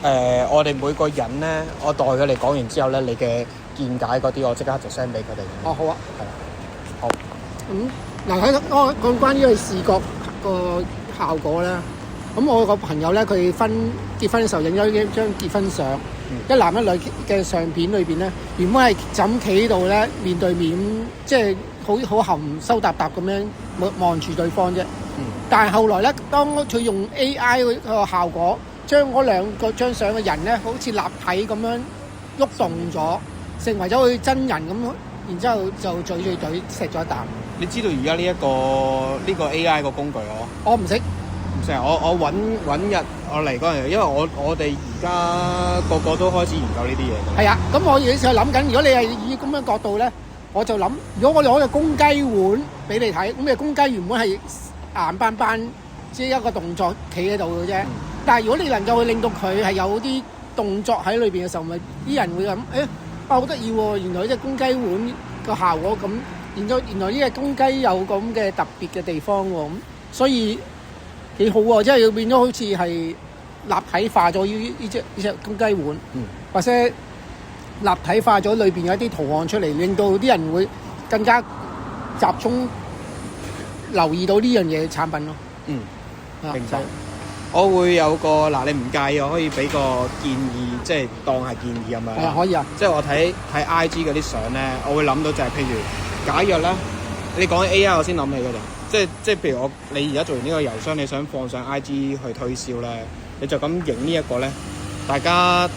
我哋每個人咧，我代佢哋講完之後咧，你嘅見解嗰啲，我即刻就 send 俾佢哋。哦，好啊，係啦，好。嗱喺講關於視覺個效果咧，咁我個朋友咧佢結婚嘅時候影咗一張結婚相，一男一女嘅相片裏邊咧，原本係就咁企喺度咧，面對面，即係好含羞答答咁樣望住對方啫。但係後來咧，當佢用 AI 個效果，將嗰張相嘅人咧，好似立體咁樣喐動咗，成為咗佢真人咁，然之後就嘴錫咗一啖。你知道而家呢個 AI 個工具我唔識。唔識啊！我揾日我嚟嗰陣，因為我哋而家個個都開始研究呢啲嘢嘅。係啊，咁我有時候諗緊，如果你係以咁樣角度咧，我就諗，如果我哋攞個公雞碗俾你睇，咁你公雞原本係硬斑斑，即係一個動作企喺度嘅啫。但係如果你能夠去令到佢係有啲動作喺裏邊嘅時候，咪啲人會諗，好得意喎！原來呢隻公雞碗個效果咁，原來呢隻公雞有咁嘅特別嘅地方喎，咁所以幾好喎！即係要變咗好似係立體化咗呢隻公雞碗，或者立體化咗裏邊有一啲圖案出嚟，令到啲人會更加集中留意到呢樣嘢產品咯。明白。我會有個嗱，你唔介意，我可以俾個建議，即係當係建議咁樣。係啊，可以啊。即係我睇 IG 嗰啲相咧，我會諗到就係譬如，假若咧，你講起 AI，我先諗起嗰度。即係譬如你而家做完呢個郵箱，你想放上 IG 去推銷咧，你就咁影呢一個咧，大家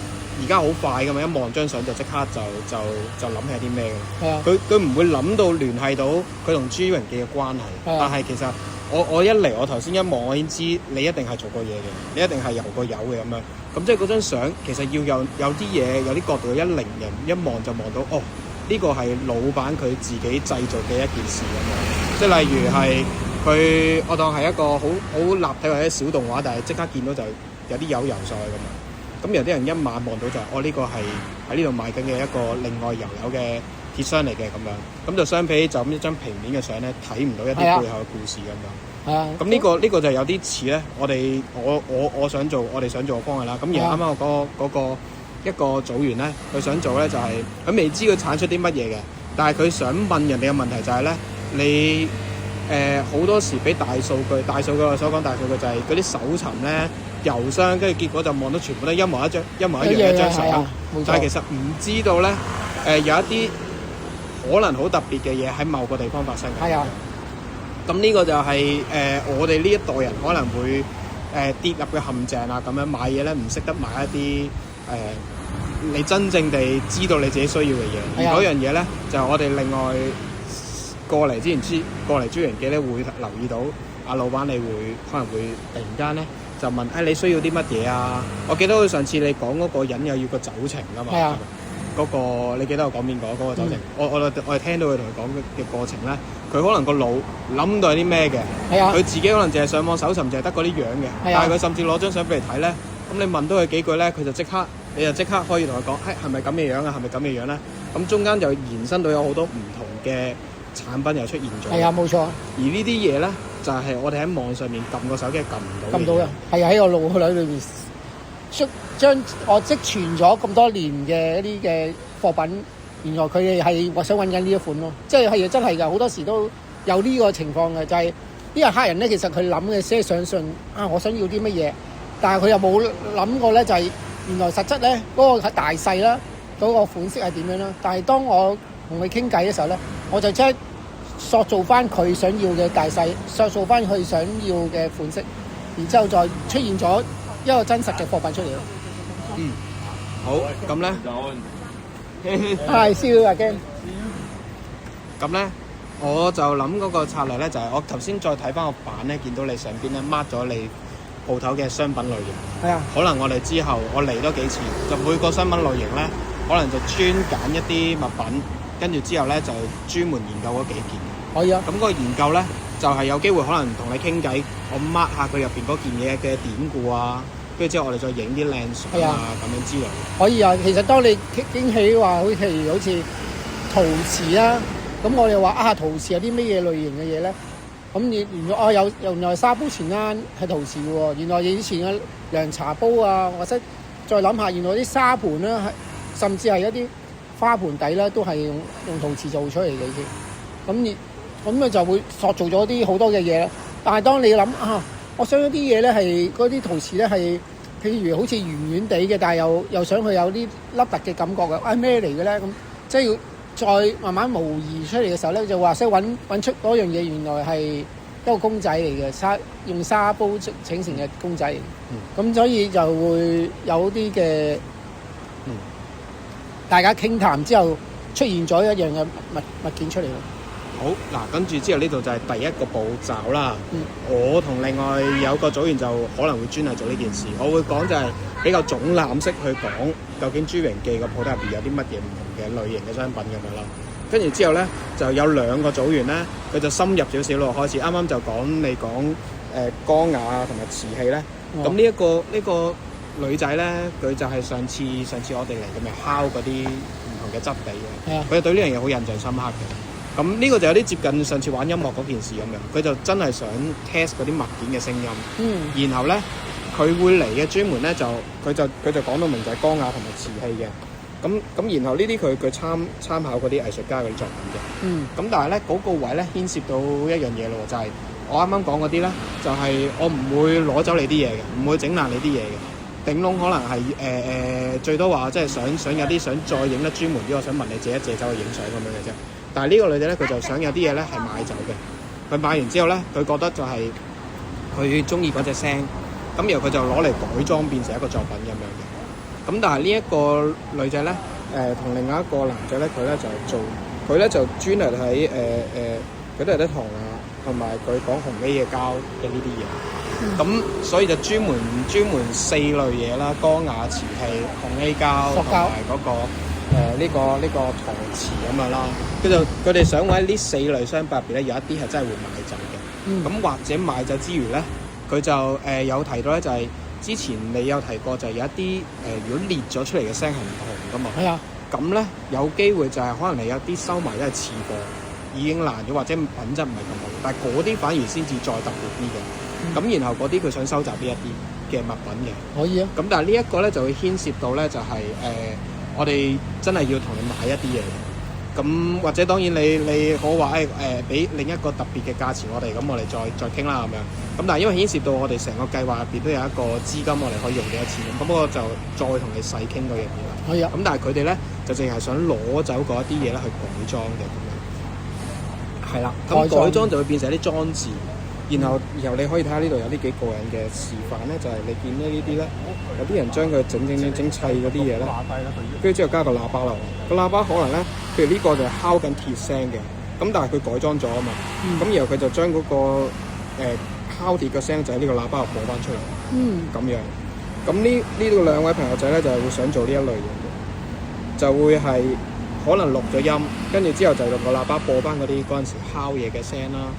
而家好快㗎嘛，一望張相就即刻就諗起啲咩㗎啦。佢唔會諗到聯繫到佢同朱榮記嘅關係，但係其實。我一嚟，我頭先一望，我已經知你一定係做過嘢嘅，你一定係有個有嘅咁樣。咁即係嗰張相其實要有啲嘢，有啲角度，一靈人一望就望到，哦，呢個係老闆佢自己製造嘅一件事咁樣。即係例如係佢，我當係一個好立體或者小動畫，但係即刻見到就有啲油油上去咁樣。咁有啲人一眼望到就係，呢個係喺呢度賣緊嘅一個另外油嘅鐵箱嚟嘅咁樣，咁就相比就咁一張平面嘅相咧，睇唔到一啲背後嘅故事咁樣。係啊，咁呢個就有啲似咧，我哋想做嘅方向啦。咁而啱啱我嗰個一個組員咧，佢想做咧就係佢未知佢產出啲乜嘢嘅，但係佢想問人哋嘅問題就係咧，你好多時俾大數據我所講大數據就係嗰啲搜尋咧郵箱，跟住結果就望到全部都一模一樣一張相，但係其實唔知道咧有一啲可能好特別嘅嘢喺某個地方發生嘅。係啊，咁呢個就係我哋呢一代人可能會跌入嘅陷阱啊！咁樣買嘢咧，唔識得買一啲你真正地知道你自己需要嘅嘢。而嗰樣嘢咧，就係我哋另外過嚟朱元記咧，會留意到阿老闆，你可能會突然間咧就問你需要啲乜嘢啊？我記得上次你講嗰個人又要個酒程㗎嘛。係啊。嗰個你記得我講邊個？嗰個酒程，我係聽到佢同佢講嘅過程咧，佢可能個腦諗到係啲咩嘅，佢自己可能淨係上網搜尋，淨係得嗰啲樣嘅，但係佢甚至攞張相俾你睇咧，咁你問到佢幾句咧，佢就即刻可以同佢講，係咪咁嘅樣啊？係咪咁嘅樣咧？咁中間就延伸到有好多唔同嘅產品又出現咗。係啊，冇錯。而呢啲嘢咧，就係我哋喺網上面撳個手機係撳唔到嘅。係啊，喺個腦海裏面。將我積存咗咁多年嘅一啲嘅貨品，原來佢哋係我想揾緊呢一款咯，即係真係㗎，好多時都有呢個情況嘅，就係呢個客人咧，其實佢諗嘅先係相信我想要啲乜嘢，但係佢又冇諗過咧，就係原來實質咧嗰個大細啦，嗰個款式係點樣啦。但係當我同佢傾偈嘅時候咧，我就即係塑造翻佢想要嘅大細，塑造翻佢想要嘅款式，然之後再出現咗一個真實嘅貨品出嚟咯。好，咁咧，係笑啊驚。咁咧，我就諗嗰個策略咧，就係我頭先再睇翻個版咧，見到你上邊咧 mark 咗你鋪頭嘅商品類型。係啊。可能我哋之後我嚟多幾次，就每個商品類型咧，可能就專揀一啲物品，跟住之後咧就專門研究嗰幾件。可以啊。咁嗰個研究咧，就係有機會可能同你傾偈，我 mark 下佢入邊嗰件嘢嘅典故啊。跟住之後，我哋再影啲靚相啊，咁樣之類。可以啊，其實當你傾起話，好似陶瓷啦，咁我哋話陶瓷有啲咩嘢類型嘅嘢咧？咁原來沙煲前啱係陶瓷嘅喎，原來以前嘅涼茶煲啊，或者再諗下，原來啲沙盤咧，甚至係一啲花盆底咧，都係用陶瓷做出嚟嘅先。咁啊就會塑造咗啲好多嘅嘢啦。但係當你諗我想一啲嘢咧係嗰啲陶瓷咧係，譬如好似圓圓地嘅，但係又想佢有啲凹凸嘅感覺嘅，咩嚟嘅咧？咁即係要再慢慢模擬出嚟嘅時候咧，就話識揾出嗰樣嘢，原來係一個公仔嚟嘅，用沙煲整成嘅公仔。咁所以就會有啲嘅，大家傾談之後出現咗一樣嘅物件出嚟咯。好嗱，跟住之後呢度就係第一個步驟啦。我同另外有個組員就可能會專係做呢件事。我會講就係比較總覽式去講，究竟朱榮記個鋪頭入邊有啲乜嘢唔同嘅類型嘅商品咁樣啦。跟住之後咧，就有兩個組員咧，佢就深入少少咯。開始啱啱就講江雅同埋瓷器咧。咁呢個女仔咧，佢就係上次我哋嚟咁咪敲嗰啲唔同嘅質地嘅。佢對呢樣嘢好印象深刻嘅。咁呢個就有啲接近上次玩音樂嗰件事咁樣，佢就真係想 test 嗰啲物件嘅聲音。然後咧，佢會嚟嘅專門咧佢就講到明就係江雅同埋瓷器嘅。咁然後呢啲佢參考嗰啲藝術家嗰啲作品嘅。咁但係咧嗰個位咧牽涉到一樣嘢咯，就係我啱啱講嗰啲咧，就係我唔會攞走你啲嘢嘅，唔會整爛你啲嘢嘅。頂籠可能係最多話即係想有啲想再影得專門啲，我想問你借一借走去影相咁樣嘅啫。但係呢個女仔咧，佢就想有啲嘢咧係買走嘅。佢買完之後咧，佢覺得就係佢中意嗰隻聲，咁然後佢就攞嚟改裝變成一個作品咁樣嘅。咁但係呢一個女仔咧，同另外一個男仔咧，佢咧就專係睇佢都係啲銅啊，同埋佢講紅 A 嘅膠嘅呢啲嘢。咁所以就專門4類嘢啦，江雅、瓷器、紅 A 膠同埋嗰個。呢個陶瓷咁樣啦，佢哋想喺呢4類商品入邊咧，有一啲係真係會買走嘅。咁或者買走之餘咧，佢就有提到咧，就係之前你有提過，就係有一啲如果裂咗出嚟嘅聲係唔同噶嘛。係啊。咁咧有機會就係可能你有啲收埋都係次貨，已經爛咗或者品質唔係咁好，但係嗰啲反而先至再特別啲嘅。咁然後嗰啲佢想收集呢一啲嘅物品嘅。可以啊。咁但係呢一個咧就會牽涉到咧就係我哋真係要同你買一啲嘢嘅，咁或者當然你可話俾另一個特別嘅價錢我哋，咁我哋再傾啦咁樣。咁但係因為牽涉到我哋成個計劃入邊都有一個資金，我哋可以用幾多錢，咁我就再同你細傾嗰樣嘢啦。係啊。咁但係佢哋咧就淨係想攞走嗰一啲嘢咧去改裝嘅咁樣。係啦。咁改裝就會變成一啲裝置。然後你可以睇下呢度有啲幾過癮嘅示範咧，就係你見咧呢啲咧，有啲人將佢整砌嗰啲嘢咧，跟住之後加個喇叭落去。個喇叭可能咧，譬如呢個就係敲緊鐵聲嘅，咁但係佢改裝咗啊嘛，咁然後佢就將嗰個敲鐵嘅聲就喺呢個喇叭度播翻出嚟，咁樣。咁呢度兩位朋友仔咧就係會想做呢一類嘢嘅，就會係可能錄咗音，跟住之後就用個喇叭播翻嗰陣時敲嘢嘅聲啦。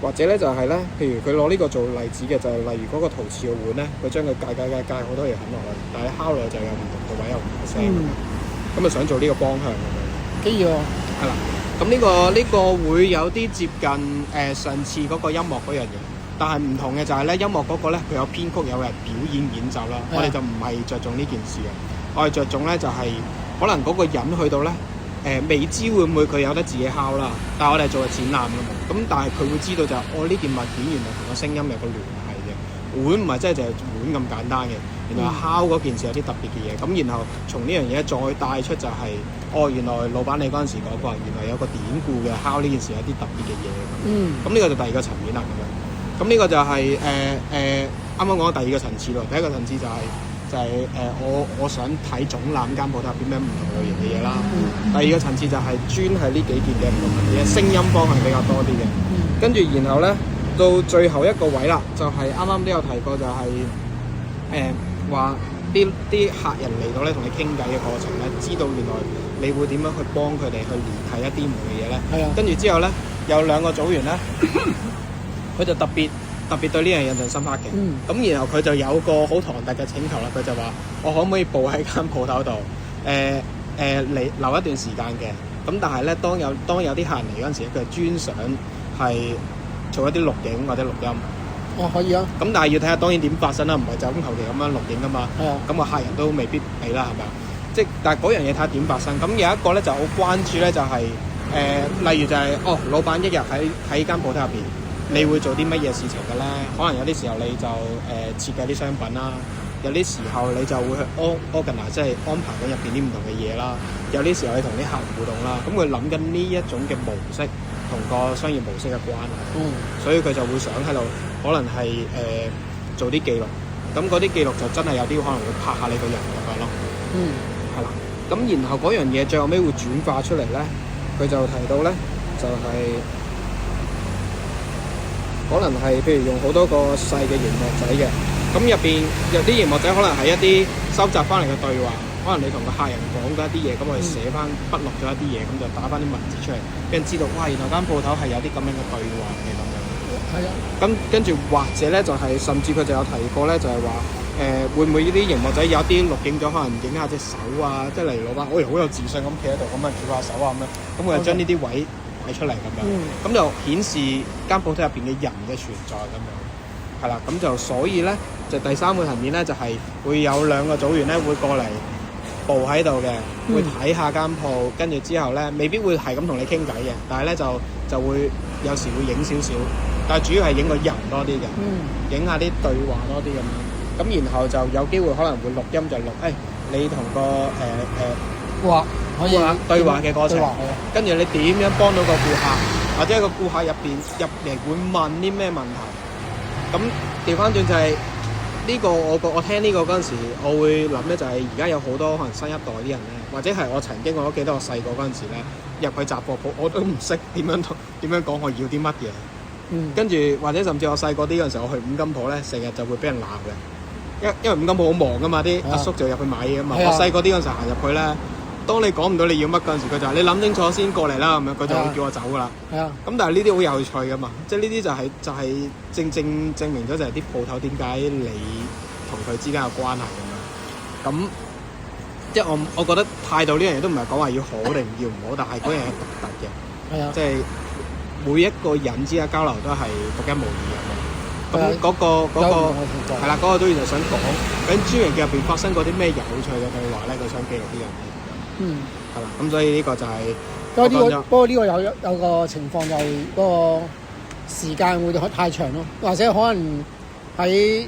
或者咧就係咧，譬如佢攞呢個做例子嘅，就係例如嗰個陶瓷嘅碗咧，佢將佢界好多嘢冚落去，但係敲落去就有唔同嘅位有唔同嘅聲，咁啊想做呢個方向咁樣。幾要係啦，咁呢個會有啲接近上次嗰個音樂嗰樣嘢，但係唔同嘅就係咧，音樂嗰個咧佢有編曲有人表演奏啦，我哋就唔係着重呢件事嘅，我哋着重咧就係可能嗰個人去到咧。未知會唔會佢有得自己敲啦，但係我哋做個展覽㗎嘛，咁但係佢會知道就係呢件物件原來同個聲音有個聯繫嘅，碗唔係真係就係碗咁簡單嘅，原來敲嗰件事有啲特別嘅嘢，咁然後從呢樣嘢再帶出就係原來老闆你嗰陣時講過，原來有個典故嘅敲呢件事有啲特別嘅嘢，咁呢個就第二個層面啦咁樣，咁呢個就係啱啱講第二個層次咯，第一個層次就係我想睇總覽間鋪頭有啲咩唔同類型嘅嘢啦。第二個層次就係專係呢幾件嘅唔同嘅嘢，聲音方向比較多啲嘅。跟住然後咧，到最後一個位啦，就係啱啱都有提過，就係話啲客人嚟到咧同你傾偈嘅過程咧，知道原來你會點樣去幫佢哋去聯繫一啲唔同嘅嘢咧。係啊。跟住之後咧，有兩個組員咧，佢就特別對呢樣印象深刻嘅，咁然後佢就有個好唐突嘅請求啦，佢就話：我可唔可以報喺間鋪頭度？嚟留一段時間嘅，咁但係咧，當有啲客人嚟嗰陣時，佢係專想係做一啲錄影或者錄音，哦，可以啊。咁但係要睇下當然點發生啦，唔係就咁求其咁樣錄影噶嘛。係啊。咁個客人都未必俾啦，係咪啊？即係但係嗰樣嘢睇下點發生。咁有一個咧就好關注咧，就係、例如就係、老闆一日喺間鋪頭入邊，你會做啲乜嘢事情嘅咧？可能有啲時候你就設計啲商品啦，有啲時候你就會去organize，即係安排緊入邊啲唔同嘅嘢啦。有啲時候你同啲客戶互動啦，咁佢諗緊呢一種嘅模式同個商業模式嘅關係，所以佢就會想喺度可能係做啲記錄。咁嗰啲記錄就真係有啲可能會拍下你個人咁樣咯。係啦。咁然後嗰樣嘢最後尾會轉化出嚟咧，佢就提到咧就係、可能係譬如用好多個細嘅熒幕仔嘅，咁入邊有啲熒幕仔可能係一啲收集翻嚟嘅對話，可能你同個客人講嘅一啲嘢，咁我哋寫翻筆錄咗一啲嘢，咁就打翻啲文字出嚟，俾人知道，哇！原來間鋪頭係有啲咁樣嘅對話嘅咁樣。係啊。咁跟住或者咧就係、甚至佢就有提過咧，就係話會唔會呢啲熒幕仔有啲錄影咗，可能影下隻手啊，即係例如老闆，好有自信咁企喺度，咁啊翹下手啊咁樣，咁佢就將呢啲位擺出嚟咁樣，咁就顯示間鋪頭入邊嘅人嘅存在咁樣，係啦，咁就所以咧就第三個層面咧就係、會有兩個組員咧會過嚟佈喺度嘅，會睇下間鋪，跟住之後咧未必會係咁同你傾偈嘅，但係咧就會有時會影少少，但係主要係影個人多啲嘅，影下啲對話多啲咁樣。咁然後就有機會可能會錄音就錄，你同個可以對話嘅過程，跟住你點樣幫到個顧客，或者個顧客入嚟會問啲咩問題。咁調翻轉就係、呢個我聽呢個嗰陣時，我會諗咧就係而家有好多可能新一代啲人咧，或者係我曾經我都記得我細個嗰陣時咧入去雜貨鋪，我都唔識點樣講我要啲乜嘢。跟住或者甚至我細個啲嗰陣時，我去五金鋪咧，成日就會俾人鬧嘅。因為五金鋪好忙噶嘛，啲阿叔就入去買嘢噶嘛。我細個啲嗰陣時行入去咧，當你講唔到你要乜嗰陣時，佢就話你諗清楚先過嚟啦，咁樣佢就會叫我走噶啦。咁但係呢啲好有趣噶嘛，即係呢啲就係正證明咗就係啲鋪頭點解你同佢之間嘅關係咁樣。咁即係我覺得態度呢樣嘢都唔係講話要好定要唔好，但係嗰樣嘢獨特嘅。即係每一個人之間交流都係獨一無二嘅。咁嗰個係啦，嗰個都就想講，喺專營嘅入邊發生過啲咩有趣嘅對話咧？佢想記錄呢樣嘢。係啦，咁所以呢個就係。不過呢個有個情況就係嗰個時間會太長咯，或者可能喺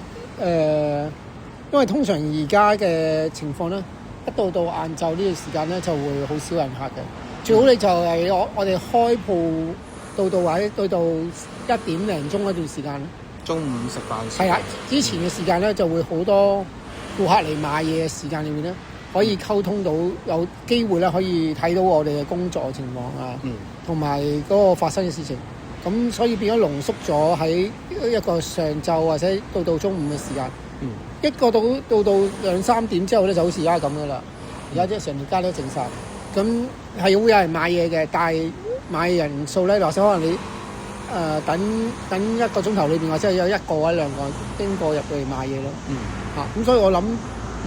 因為通常而家嘅情況咧，一到晏晝呢個時間咧就會好少人客嘅。最好你就係我哋開鋪到或者到1點零鐘嗰段時間。中午食飯時係啦，之前嘅時間咧就會好多顧客嚟買嘢嘅時間裏面咧，可以溝通到，有機會咧可以睇到我哋嘅工作情況啊，同埋嗰個發生嘅事情。咁所以變咗濃縮咗喺一個上晝或者到中午嘅時間。一個到2-3點之後咧，就好似而家咁噶啦。而家即係成條街都靜晒，咁係會有人買嘢嘅，但係買人數咧，或者可能你。等一個鐘頭裏邊，或者有1個或者2個經過入嚟買嘢咯。咁所以我諗，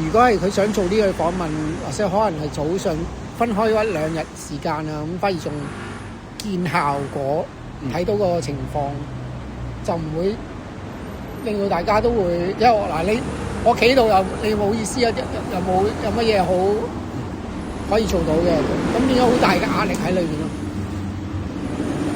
如果係佢想做呢個訪問，或者可能係早上分開1-2日時間啊，咁反而仲見效果，睇到個情況，就唔會令到大家都會，因為我企度你冇意思啊，有乜嘢好可以做到嘅，咁變咗好大嘅壓力喺裏邊咯。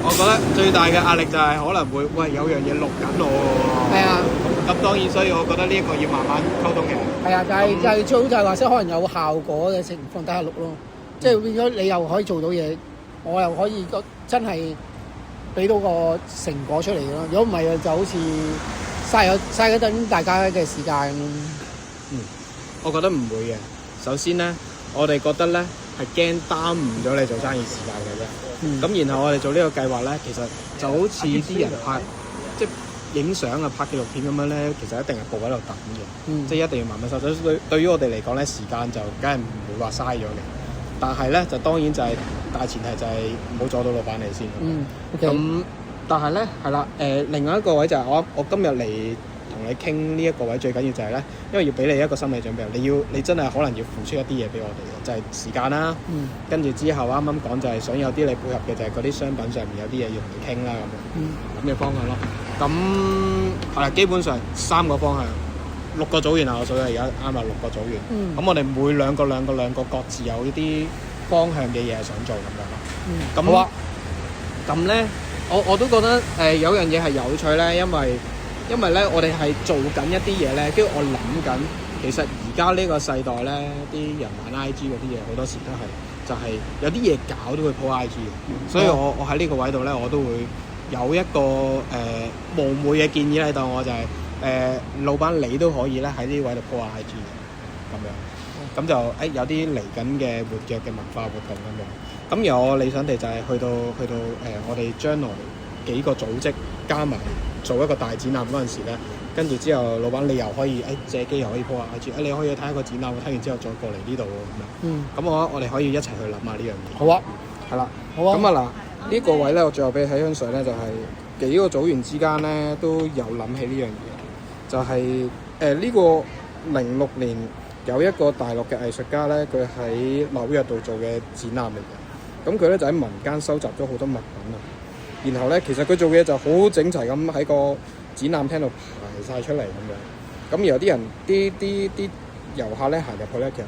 我覺得最大嘅壓力就係可能會，有樣嘢錄緊我喎。係啊。咁當然，所以我覺得呢一個要慢慢溝通嘅。係啊，但係就係最好就係話，即係可能有效果嘅情況底下錄咯。即係變咗你又可以做到嘢，我又可以真係俾到個成果出嚟咯。如果唔係就好似嘥咗等大家嘅時間咁。我覺得唔會嘅。首先咧，我哋覺得咧係驚耽誤咗你做生意時間嘅啫。咁然後我哋做呢個計劃咧，其實就好似啲人拍即係影相啊、拍紀錄片咁樣咧，其實一定係步喺度等嘅，即係一定要慢慢收。對於我哋嚟講咧，時間就梗係唔會話嘥咗嘅。但係咧，就當然就係大前提就係唔好阻到老闆你先。咁但係咧係啦，另外一個位就係我今日嚟同你傾呢一個位，最緊要就係咧，因為要俾你一個心理準備，你真係可能要付出一啲嘢俾我哋嘅，就係時間啦。跟住之後啱講就係想有啲你配合嘅，就係嗰啲商品上面有啲嘢要同你傾啦咁嘅方向咯。咁係啦，基本上3個方向，6個組員啊，我數咗而家啱啦，6個組員。咁我哋每兩個各自有呢啲方向嘅嘢想做咁樣咯。咁好啊。咁咧，我都覺得有樣嘢係有趣咧，因為咧我哋係做緊一啲嘢咧，跟住我諗緊，其實而家呢個世代咧，啲人玩 IG 嗰啲嘢好多時都係就係有啲嘢搞都會 po IG 嘅，所以我喺呢個位度咧，我都會有一個冒昧嘅建議喺度，我就係、老闆你都可以咧喺呢啲位度 po IG 嘅咁樣，咁就有啲嚟緊嘅活躍嘅文化活動咁樣。咁而我理想地就係去到我哋將來幾個組織加埋做一個大展覽嗰陣時咧，跟住之後老闆你又可以借機又可以 po 下 IG，你可以睇一個展覽，睇完之後再過嚟呢度咁樣。咁我哋可以一齊去諗下呢樣嘢。好啊，係啦，好啊。咁啊嗱，呢個位咧，我最後俾你睇張相咧，就係幾個組員之間咧都有諗起呢樣嘢，就係呢個06年有一個大陸嘅藝術家咧，佢喺紐約度做嘅展覽嚟嘅。咁佢咧就喺民間收集咗好多物品啊，然後咧其實佢做嘅嘢就好整齊咁喺個展覽廳度排晒出嚟咁樣。咁然後啲人啲遊客咧行入去咧，其實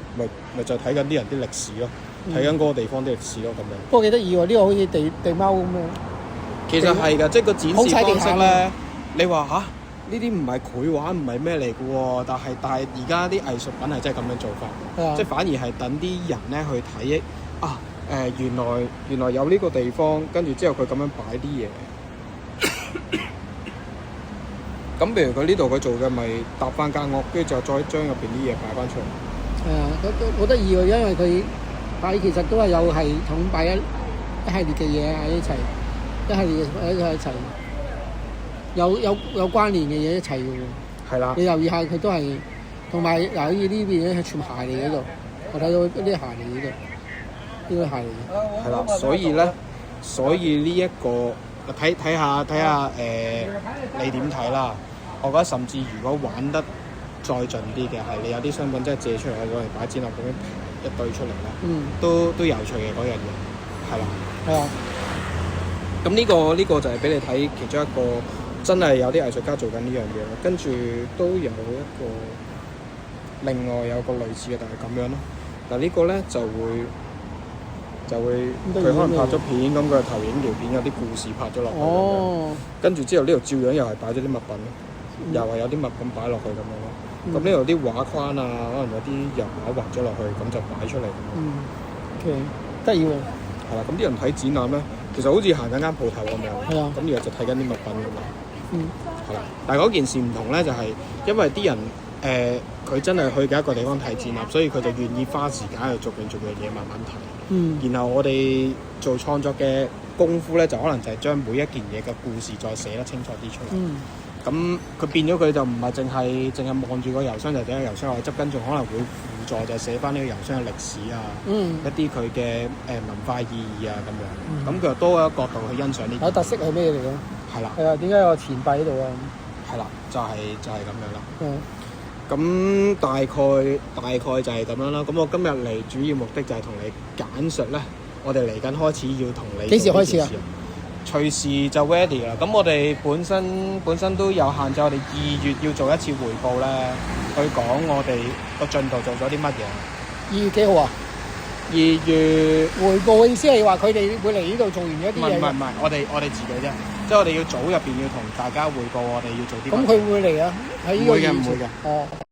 咪就睇緊啲人啲歷史咯，睇緊嗰個地方啲歷史咯咁樣。不過幾得意喎，呢個好似地貓咁樣。其實係㗎，即係個展示方式咧呢，你話嚇呢啲唔係繪畫，唔係咩嚟嘅喎？但係而家啲藝術品係真係咁樣做法，即係反而係等啲人咧去睇啊。原來有呢個地方，跟住之後佢咁樣擺啲嘢。咁譬如佢呢度佢做嘅咪搭翻間屋，跟住就再將入邊啲嘢擺翻出嚟。係啊，好得意喎，因為佢擺其實都係有系統擺一系列嘅嘢喺一齊，一系列嘅一齊，有關聯嘅嘢一齊嘅喎。係啦。你留意下佢都係，同埋嗱好似呢邊咧係全鞋嚟嘅度，我睇到啲鞋嚟嘅度。呢個係係啦，所以呢一個睇下你點睇啦？我覺得甚至如果玩得再盡啲嘅係，你有啲商品真係借出嚟攞嚟擺展覽咁樣一堆出嚟咧，都有趣嘅嗰樣嘢，係啦。係啊。咁呢個就係俾你睇其中一個真係有啲藝術家做緊呢樣嘢咯。跟住都有一個另外有個類似嘅，但係咁樣咯。嗱呢個咧就會佢可能拍咗片，咁佢投影條片有啲故事拍咗落去，跟住之後呢度照樣又係擺咗啲物品，又係有啲物品擺落去咁樣咯。咁呢度啲畫框啊，可能有啲油畫畫咗落去，咁就擺出嚟。OK，得意喎。係啦，咁啲人睇展覽咧，其實好似行緊間鋪頭咁樣。係啊。咁然後就睇緊啲物品咁樣。係啦，但係嗰件事唔同咧，就係因為啲人佢真係去嘅一個地方睇展覽，所以佢就願意花時間去逐樣嘢慢慢睇。然後我哋做創作嘅功夫咧，就可能就係將每一件嘢嘅故事再寫得清楚啲出嚟。咁佢變咗佢就唔係淨係望住個郵箱就整個郵箱落去執，跟住可能會輔助就寫翻呢個郵箱嘅歷史啊，一啲佢嘅文化意義啊咁樣。咁佢又多一個角度去欣賞呢啲。有特色係咩嚟嘅？係啦。係啊，點解有個錢幣喺度啊？係啦，就係咁樣啦。咁大概就係咁樣啦。咁我今日嚟主要目的就係同你簡述咧，我哋嚟緊開始要同你幾時開始啊？隨時就 ready 啦。咁我哋本身都有限制，我哋2月要做一次回報咧，去講我哋個進度做咗啲乜嘢。2月幾號啊？2月回報嘅意思係話佢哋會嚟呢度做完一啲嘢。唔係，我哋自己啫。即係我哋要組入邊要同大家匯報，我哋要做啲乜。咁佢會嚟啊？喺呢個會嘅。